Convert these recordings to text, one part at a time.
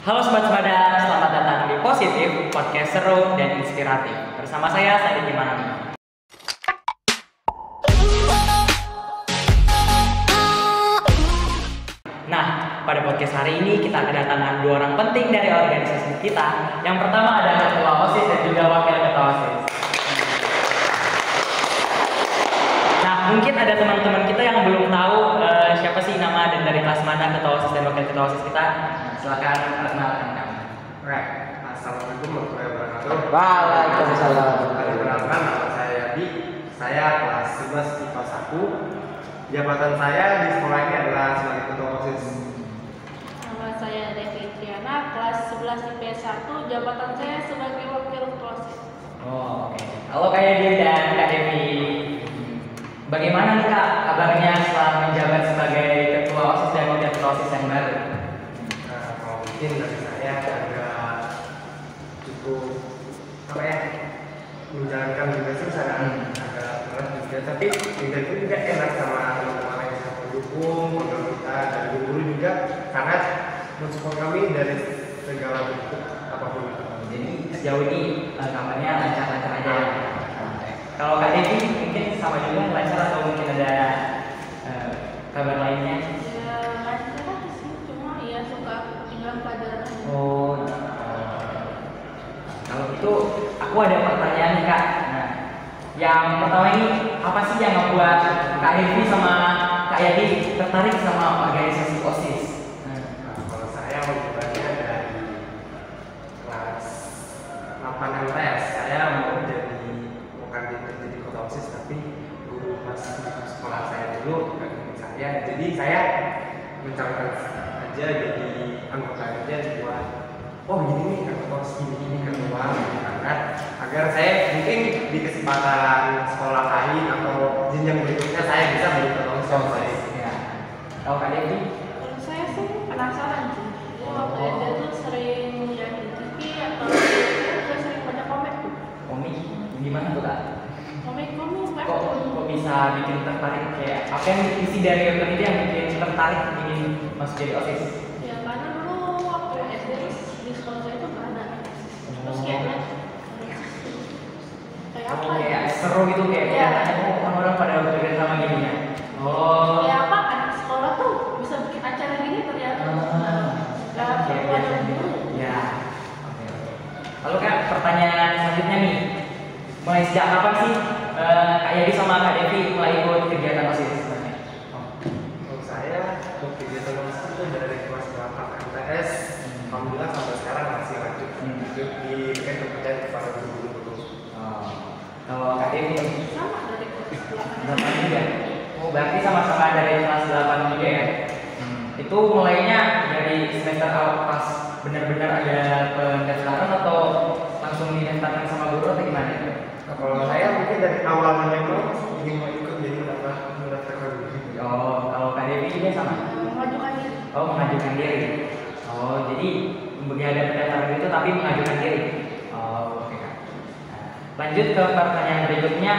Halo Sobat Semada, selamat datang di Positif, podcast seru dan inspiratif. Bersama saya, Sadi Manami. Nah, pada podcast hari ini kita kedatangan dua orang penting dari organisasi kita. Yang pertama ada Ketua OSIS dan juga Wakil Ketua OSIS. Nah, mungkin ada teman-teman kita yang belum tahu siapa sih nama dan dari kelas mana Ketua OSIS dan Wakil Ketua OSIS kita. Silakan perkenalkan kami. Right. Assalamualaikum warahmatullahi wabarakatuh. Waalaikumsalam. Perkenalkan, nama saya Yadi. Saya kelas 11 IPA 1. Jabatan saya di sekolah ini adalah sebagai ketua OSIS. Nama saya Devi Triana, kelas 11 IPS 1, jabatan saya sebagai wakil ketua OSIS. Oh, oke. Halo Kak Yadi dan Kak Devi. Bagaimana nih Kak kabarnya setelah menjabat sebagai Ketua OSIS dan Wakil Ketua OSIS yang baru? Kalau mungkin dari saya agak cukup menjalankan juga sih agak berat juga, tapi juga enak sama teman-teman yang sangat mendukung program kita dan guru juga sangat mensupport kami dari segala bentuk apapun. Jadi sejauh ini kabarnya lancar-lancar aja ya. Kalau Kak Devi mungkin sama juga lancar atau mungkin ada kabar lainnya? Ya, lancar aja sih, cuma ya suka tinggal pelajaran aja. Oh, kalau itu aku ada pertanyaan nih Kak. Nah, yang pertama ini apa sih yang membuat Kak Devi sama Kak Yadi tertarik sama organisasi OSIS? Kalau saya mulainya dari kelas 8 MTS, saya mau bukan jadi ketua OSIS, tapi guru pas sekolah saya dulu nggak saya, jadi saya mencalonkan aja jadi anggota aja buat gini nih ketua OSIS gini ketua agar saya mungkin di kesempatan sekolah lain atau jenjang berikutnya saya bisa menjadi ketua OSIS. Ya. Kalau Kak Devi? Kalau saya sih penasaran sih. Jadi waktu SD tuh sering lihat di TV atau saya sering baca komik tuh. Komik gimana tuh Kak? Komik-komik Kok bisa bikin tertarik kayak apa yang isi dari film itu yang bikin tertarik ingin masuk jadi OSIS? Ya karena dulu waktu SD di sekolah saya tuh nggak ada. Terus kayaknya kayak apa ya? Kayak seru gitu kayak Iya. Orang-orang pada bekerja sama gini ya. Oh. Ya apa anak sekolah tuh bisa bikin acara gini ternyata nggak perlu ada dulu. Ya. Oke. Lalu Kak, pertanyaan selanjutnya nih. Mulai sejak kapan sih Kak Yadi sama Kak Devi mulai ikut kegiatan OSIS? Untuk saya, untuk kegiatan OSIS itu dari kelas 8 MTS, alhamdulillah sampai sekarang masih lanjut diberikan kepercayaan kepada guru-guru. Kalau Kak Devi Sama dari kelas 8 8. juga. Oh, berarti sama-sama dari kelas 8 juga ya? Itu mulainya dari semester awal pas benar-benar ada pendaftaran atau langsung didaftarkan sama guru atau gimana? Kalau saya mungkin dari awalnya memang ingin mau ikut jadi mendaftarkan guru. Oh, kalau Kak Devi juga sama? Mengajukan diri. Oh, mengajukan diri. Oh, jadi nggak ada pendaftaran itu tapi mengajukan diri. Oh, oke Kak. Nah, lanjut ke pertanyaan berikutnya.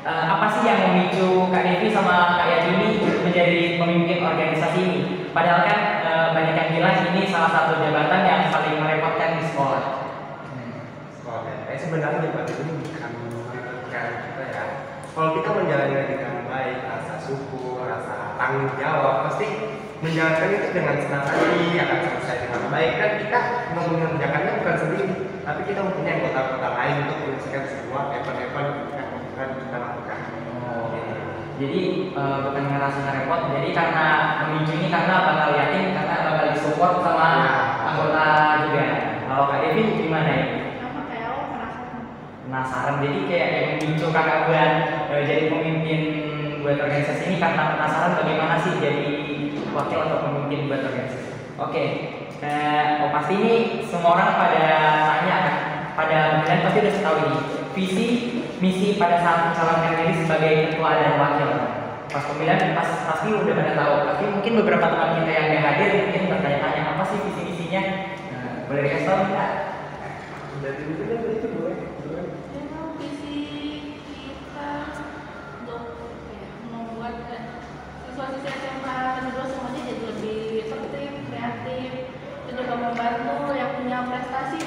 Apa sih yang memicu Kak Devi sama Kak Yadi ini menjadi pemimpin organisasi ini? Padahal kan banyak yang bilang ini salah satu jabatan yang saling merepotkan di sekolah. Sebenarnya Pak ini bukan kita ya. Kalau kita menjalani dengan baik, rasa syukur, rasa tanggung jawab, pasti menjalankan itu dengan senang hati akan selesai dengan baik. Kan kita mengerjakannya bukan sendiri, tapi kita mempunyai anggota-anggota lain untuk menyelesaikan semua event-event yang akan kita lakukan. Oh, jadi bukan ngerasa ngerepot. Jadi karena memicu ini karena bakal yakin karena bakal disupport sama anggota juga. Kalau Kak Devi gimana ya? Sama kayak awal penasaran. Penasaran, jadi kayak yang memicu kakak buat jadi pemimpin buat organisasi ini karena penasaran bagaimana sih jadi wakil atau pemimpin buat organisasi. Oke, pasti ini semua orang pada tanya kan, pada kalian pasti udah tahu ini visi misi pada saat mencalonkan diri sebagai ketua dan wakil. Pas pemilihan pasti udah pada tahu, tapi mungkin beberapa teman kita yang nggak hadir mungkin bertanya-tanya apa sih visi misinya. Boleh dikasih tahu nggak? Jadi itu boleh. Memang visi kita untuk membuat siswa-siswa SMA kedua semuanya jadi lebih tertib, kreatif, itu juga membantu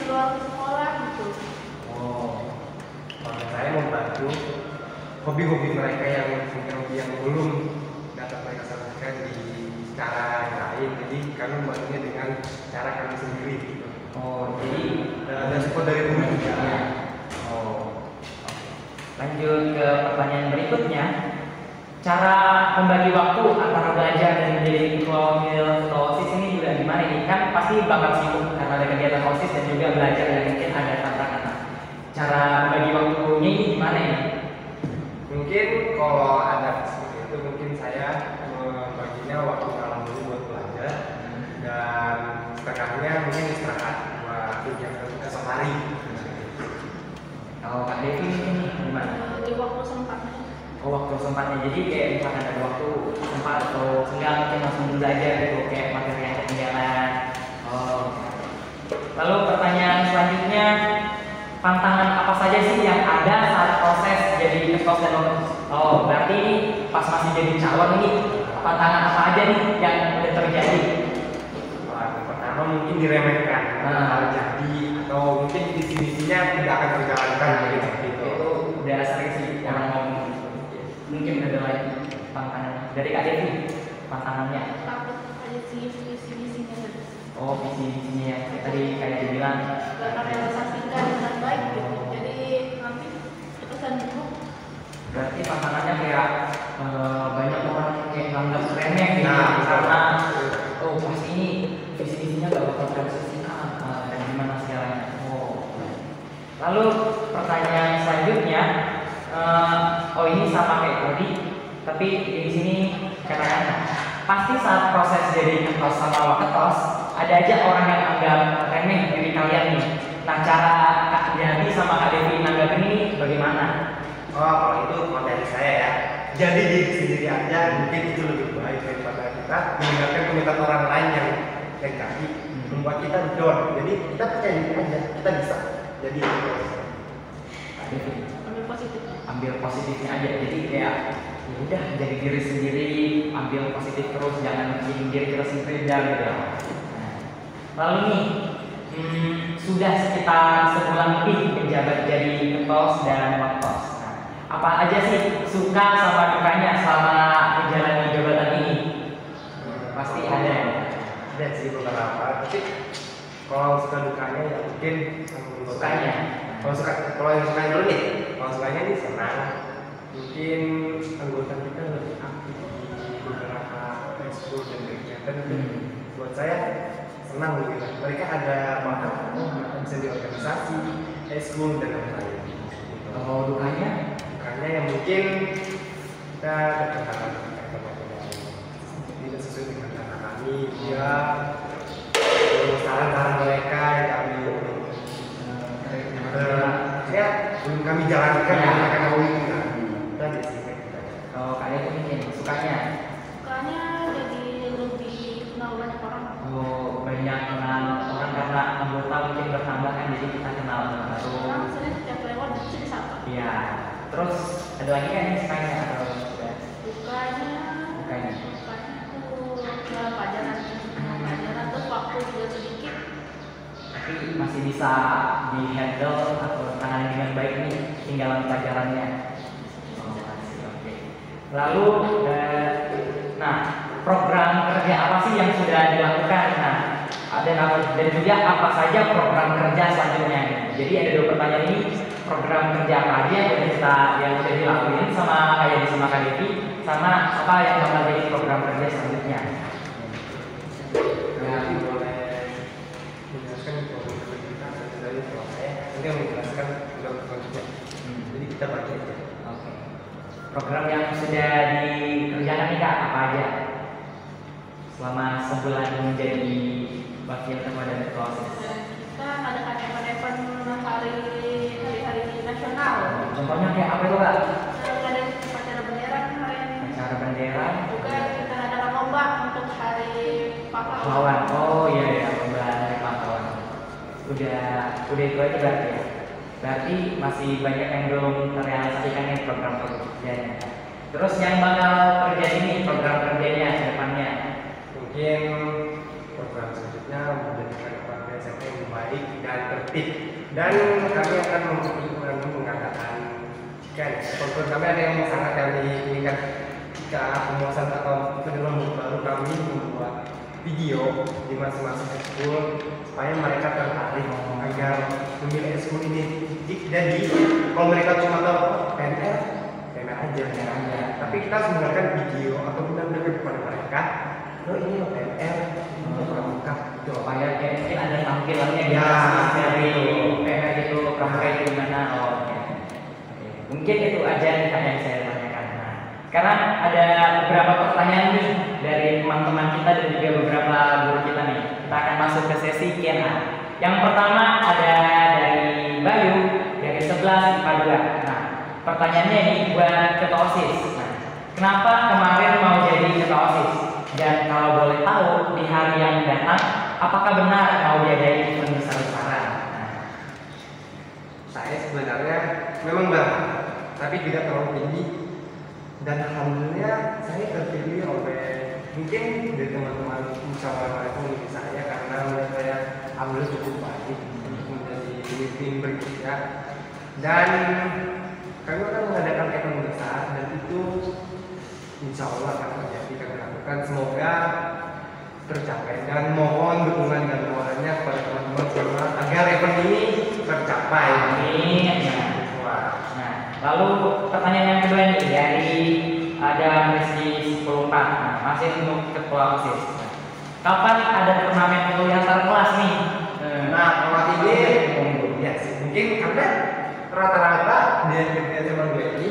luar sekolah gitu. Oh, kalau saya membantu hobi-hobi mereka yang mungkin hobi yang belum dapat mereka salurkan di cara yang lain. Jadi kami membantunya dengan cara kami sendiri. Gitu. Oh, jadi Ada support dari guru juga. ya. Oh. Lanjut ke pertanyaan berikutnya. Cara membagi waktu antara belajar dan menjadi ketua OSIS ini juga gimana nih? Kan pasti bakal sibuk karena ada kegiatan OSIS dan juga belajar dan mungkin ada tantangan. Cara membagi waktunya ini gimana ya? Mungkin kalau ada seperti itu mungkin saya membaginya waktu malam dulu buat belajar dan setengahnya mungkin istirahat buat kegiatan esok hari. Kalau Kak Devi ini gimana? Di waktu sempatnya. Oh, waktu sempatnya, jadi kayak misalkan ada waktu sempat atau senggang mungkin langsung belajar gitu kayak materi yang ketinggalan. Oh. Lalu pertanyaan selanjutnya, tantangan apa saja sih yang ada saat proses jadi ketua dan OSIS? Oh, berarti pas masih jadi calon ini tantangan apa aja nih yang udah terjadi? Wah, yang pertama mungkin diremehkan hal jadi atau mungkin visi-visinya tidak akan terjalankan gitu. Itu udah sering sih orang ngomong. Mungkin ada lagi tantangan dari Kak Devi, tantangannya. Takut aja sih visi-visinya tadi. Oh, visi-visinya yang tadi kayak dibilang. Gak terrealisasikan dengan baik gitu. Jadi nanti kepesan dulu. Berarti tantangannya kayak banyak orang kayak nganggap remeh gitu. Nah, Karena oh pas ini visi-visinya gak bakal terrealisasikan dan gimana segalanya. Oh. Lalu pertanyaan selanjutnya, oh ini sama kayak tadi, tapi di sini katanya pasti saat proses jadi ketos sama waketos ada aja orang yang anggap remeh diri kalian nih. Nah, cara Kak Jadi sama Kak Devi nanggapin ini bagaimana? Oh, kalau itu kalau dari saya ya, jadi diri sendiri aja mungkin itu lebih baik daripada kita mendengarkan komentar orang lain yang negatif membuat kita down. Jadi kita percaya diri aja, kita bisa. Jadi Kak Devi Ambil positifnya. ambil positifnya aja, jadi kayak ya udah jadi diri sendiri, ambil positif terus, jangan bikin diri kita sendiri gitu. Nah, lalu nih sudah sekitar sebulan lebih menjabat jadi ketos dan waktos. Nah, apa aja sih suka sama dukanya selama menjalani jabatan ini? Pasti ada ya? ada sih beberapa. Tapi kalau suka dukanya ya mungkin Sukanya. kalau yang sukanya dulu nih, kalau sukanya nih senang. Mungkin anggota kita lebih aktif di beberapa ekskul dan kegiatan. Buat saya senang gitu. Mereka ada bakat, mereka bisa di organisasi, ekskul dan lain-lain. Gitu. Kalau dukanya? Makanya yang mungkin kita berkenaan tidak sesuai dengan cara kami, ya saran-saran mereka yang kami ya belum kami jalankan yang mereka mau itu aja sih. Kalau kalian tuh mungkin sukanya? Sukanya jadi lebih kenal banyak orang. Oh, banyak kenal orang karena anggota mungkin bertambah kan, jadi kita kenal baru. Orang sering setiap lewat bisa disapa. Iya. Terus ada lagi kan yang sukanya atau udah? Dukanya tuh dalam pelajaran terus waktu juga sedikit. Tapi masih bisa di handle atau tangani dengan baik nih tinggalan pelajarannya. Oh, masih oke. Lalu nah, program kerja apa sih yang sudah dilakukan? Nah, dan juga apa saja program kerja selanjutnya? Jadi ada dua pertanyaan ini, program kerja apa aja yang sudah dilakuin sama kayak di sama Kak Devi, sama apa yang bakal jadi program kerja selanjutnya? Ya, boleh menjelaskan program kita dari kalau saya mungkin menjelaskan program kerja. Jadi kita bagi aja. Oke. Program yang sudah dikerjakan nih Kak, apa aja? Selama sebulan menjadi wakil ketua dan ketua OSIS. Kita ngadakan event-event hari-hari nasional. Contohnya kayak apa itu Kak? Ada upacara bendera kemarin. Acara bendera. Juga kita ngadakan lomba untuk hari pahlawan. Pahlawan. Oh iya ya, lomba hari pahlawan. Udah itu aja berarti ya. Berarti masih banyak yang belum terrealisasikan nih program kerjanya. Terus yang bakal terjadi nih program kerjanya ke depannya. Mungkin program selanjutnya menjadikan keluarga SMA yang baik dan tertib. Dan kami akan mengadakan jika kami ada yang sangat kami inginkan jika pemuasan atau penerimaan baru kami membuat video di masing-masing ekskul supaya mereka tertarik agar memilih ekskul ini. Jadi kalau mereka cuma tahu PNR aja, tapi kita harus menggunakan video atau benar-benar kepada mereka. Oh ini PNR, pramuka, itu supaya kayak mungkin ada tampilannya ya, dari PNR itu pramuka itu gimana. Oh, mungkin itu aja yang saya tanyakan. Nah, sekarang ada beberapa pertanyaan nih dari teman-teman kita dan juga beberapa guru kita nih. Kita akan masuk ke sesi Q&A. Yang pertama ada dari Bayu dari 11 IPA 2. Nah, pertanyaannya ini buat ketua OSIS. Nah, kenapa kemarin mau jadi ketua OSIS? Dan kalau boleh tahu di hari yang datang, apakah benar mau diadain event besar-besaran? Nah, saya sebenarnya memang berharap, tapi tidak terlalu tinggi. Dan alhamdulillah saya terpilih oleh mungkin dari teman-teman musyawarah itu memilih saya karena menurut saya alhamdulillah cukup baik untuk menjadi pemimpin berikutnya. Dan kami akan mengadakan event besar dan itu insya Allah akan terjadi kami lakukan, semoga tercapai dan mohon dukungan dan doanya kepada teman-teman semua agar event ini tercapai. Amin. Nah, lalu pertanyaan yang kedua nih dari ada Rizky 10 Nah, masih untuk ketua OSIS. Nah, kapan ada turnamen voli antar kelas nih? Nah, kalau ini ya sih, mungkin karena rata-rata di zaman gue ini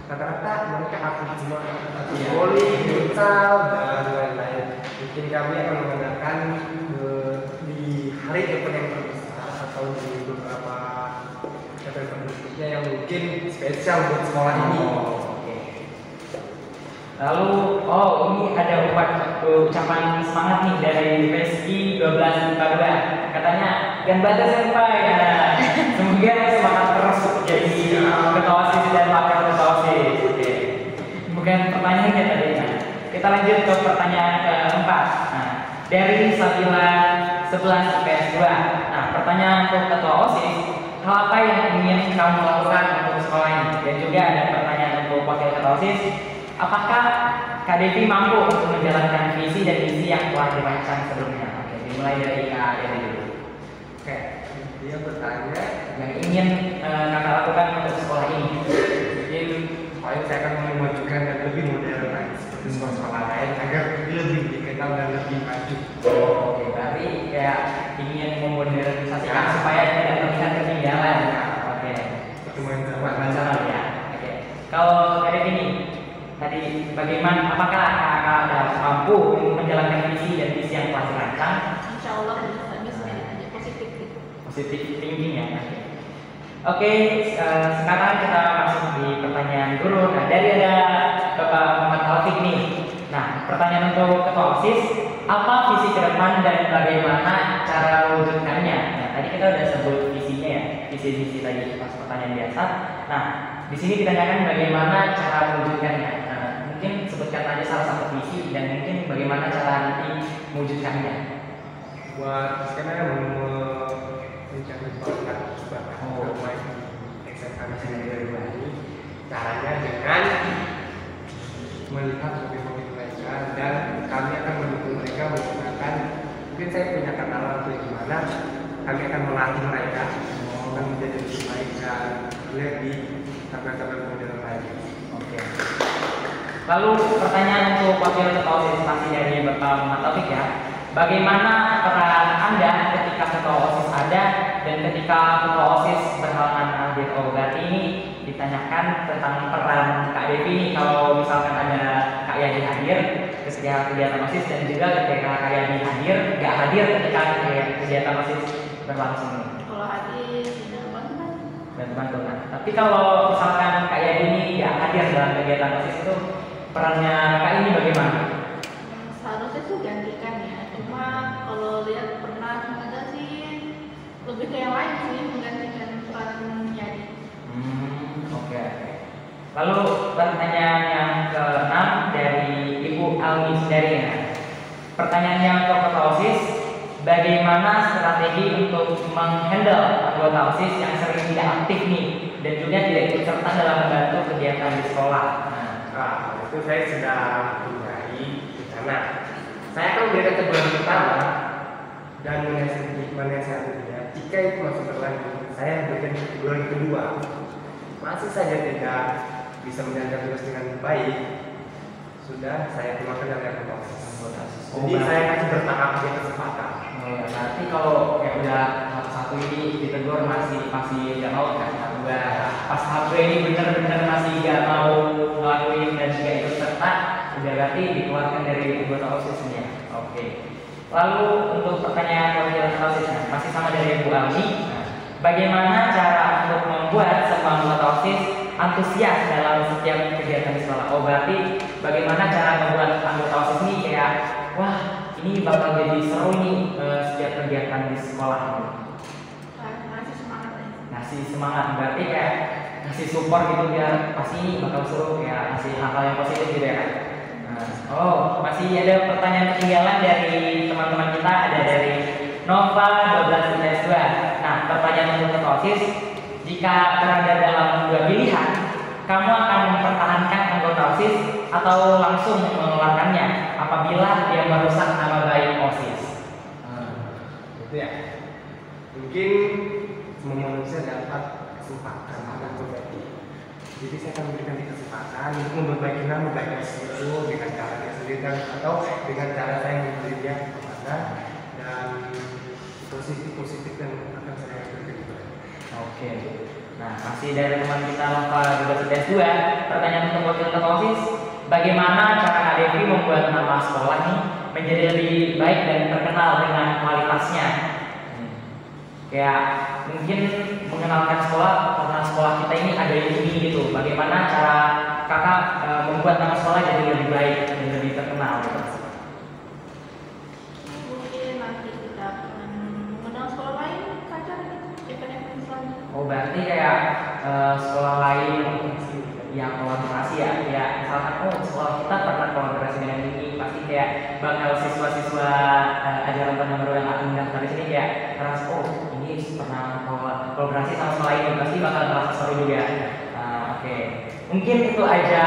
rata-rata mereka aktif cuma voli, futsal dan lain-lain. Mungkin kami akan mengadakan di hari event yang terbesar atau di beberapa event berikutnya yang mungkin spesial buat sekolah ini. Lalu, ini ada ucapan semangat nih dari Rizky 12 IPA 2. Katanya, gan batas senpai. Nah, semoga semangat terus jadi ketua OSIS dan wakil ketua OSIS. Oke. Bukan pertanyaannya tadi. Nah, kita lanjut ke pertanyaan keempat. Nah, dari Sabila 11 IPS 2. Nah, pertanyaan untuk ketua OSIS, hal apa yang ingin kamu lakukan untuk sekolah ini? Dan juga ada pertanyaan untuk wakil ketua OSIS, apakah Kak Devi mampu untuk menjalankan visi dan misi yang telah dirancang sebelumnya? Oke, dimulai dari Kak Devi dulu. Oke, dia bertanya Yang ingin kakak lakukan untuk sekolah ini? mungkin paling saya akan memajukan dan lebih modern lagi seperti sekolah-sekolah lain agar lebih dikenal dan lebih maju. Oke, berarti kayak ingin memodernisasikan supaya tidak terlihat ketinggalan. Oke, Pertemuan masalah ya. Oke, kalau Kak Devi ini tadi bagaimana? Apakah kakak mampu menjalankan visi dan misi yang telah dirancang? Insya Allah bisa aja positif gitu. Positif thinking ya. Oke, sekarang kita masuk di pertanyaan guru. Nah, dari ada Bapak Muhammad Taufik nih. Nah, pertanyaan untuk ketua OSIS, apa visi ke depan dan bagaimana cara mewujudkannya? Nah, tadi kita udah sebut visinya ya, visi tadi pas pertanyaan biasa. Nah, di sini ditanyakan bagaimana cara mewujudkannya. Nah, mungkin sebutkan aja salah satu visi dan mungkin bagaimana cara nanti mewujudkannya. Buat sekarang mencari bakat bermain SMK Misalnya ini caranya dengan melihat hobi-hobi mereka dan kami akan mendukung mereka menggunakan mungkin saya punya kenalan untuk gimana kami akan melatih mereka akan menjadi lebih baik dan lebih tampil modern lagi. Oke. Lalu pertanyaan untuk wakil ketua OSIS masih dari Bapak Muhammad Taufik ya. Bagaimana peran Anda ketika ketua OSIS ada dan ketika ketua OSIS berhalangan hadir? Berarti ini ditanyakan tentang peran Kak Devi nih kalau misalkan ada Kak Yani hadir ketika kegiatan OSIS dan juga ketika Kak Yani hadir, nggak hadir ketika kegiatan OSIS berlangsung. Kalau hadir tidak bantuan. Bantu. Nah, tapi kalau misalkan Kak Yani ini nggak hadir dalam kegiatan OSIS itu perannya Kak ini bagaimana? Seharusnya sih gantikan ya. Cuma kalau lihat pernah ada sih lebih ke yang lain sih menggantikan peran jadi. Oke. Lalu pertanyaan yang ke-6 dari Ibu Almi Sendiri. Pertanyaannya untuk ketua OSIS, bagaimana strategi untuk menghandle anggota OSIS yang sering tidak aktif nih dan juga tidak ikut serta dalam membantu kegiatan di sekolah. Nah, itu saya sudah mempunyai rencana. Saya akan memberikan teguran pertama dan menasihati dia. Jika itu masih berlanjut, saya berikan teguran kedua. Masih saja tidak bisa menjalankan tugas dengan baik, sudah saya keluarkan dari anggota OSIS. Jadi saya masih bertahap di kesempatan. Berarti kalau kayak udah satu ini ditegur masih nggak mau kan? Dua pas satu ini bener-bener masih nggak mau ngelakuin dan juga ikut serta, udah berarti dikeluarkan dari anggota OSIS ya. Oke. Lalu untuk pertanyaan wakil OSIS masih sama dari Bu Almi. Bagaimana cara untuk membuat semua anggota OSIS antusias dalam setiap kegiatan di sekolah? Oh berarti bagaimana cara membuat anggota OSIS ini kayak wah ini bakal jadi seru nih setiap kegiatan di sekolah. Ngasih semangat aja. Ngasih semangat berarti kayak ngasih support gitu biar pasti ini bakal seru kayak ngasih hal-hal yang positif gitu ya kan. Oh masih ada pertanyaan ketinggalan dari teman-teman kita, ada dari Nova 12 IPS 2. Nah pertanyaan untuk OSIS, jika berada dalam dua pilihan, kamu akan mempertahankan anggota OSIS atau langsung mengeluarkannya apabila dia merusak nama baik OSIS? Itu ya. Mungkin semua manusia dapat kesempatan untuk berbagi. Jadi saya akan memberikan kesempatan untuk memperbaiki nama baik OSIS itu dengan cara saya sendiri atau dengan cara saya memberi dia kepada dan positif dan akan saya berikan. Oke. Nah, masih dari teman kita Nova 12 2, pertanyaan untuk wakil ketua OSIS, bagaimana cara Kak Devi membuat nama sekolah nih menjadi lebih baik dan terkenal dengan kualitasnya? Kayak mungkin mengenalkan sekolah karena sekolah kita ini ada ini gitu. Bagaimana cara kakak membuat nama sekolah jadi lebih baik dan lebih terkenal? Gitu? Mungkin nanti kita akan mengenal sekolah lain, kacar event-event selanjutnya. Oh berarti kayak sekolah lain yang kolaborasi ya misalkan oh sekolah kita pernah kolaborasi dengan ini, pasti kayak bakal siswa-siswa ajaran tahun baru yang akan mendaftar di sini kayak merasa oh ini pernah kolaborasi sama sekolah ini, pasti bakal merasa seru juga. Oke. Mungkin itu aja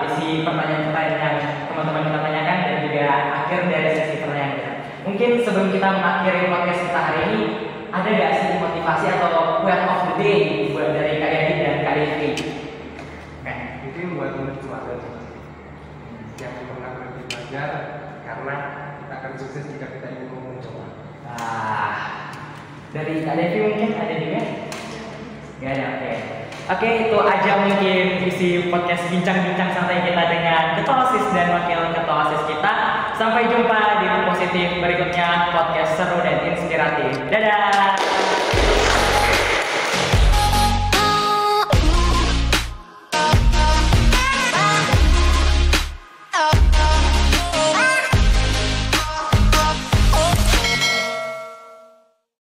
isi pertanyaan-pertanyaan yang teman-teman kita tanyakan dan juga akhir dari sesi pertanyaan kita. Mungkin sebelum kita mengakhiri podcast kita hari ini, ada gak sih motivasi atau quote of the day buat dari Kak Yadi dan Kak Devi? Mungkin buat teman-teman yang pernah berhenti belajar karena kita akan sukses jika kita ingin mencoba. Dari Kak Devi mungkin ada juga? Gak ada, oke. Oke, itu aja mungkin isi podcast bincang-bincang santai kita dengan ketua OSIS dan wakil ketua OSIS kita. Sampai jumpa di positif berikutnya, podcast seru dan inspiratif. Dadah!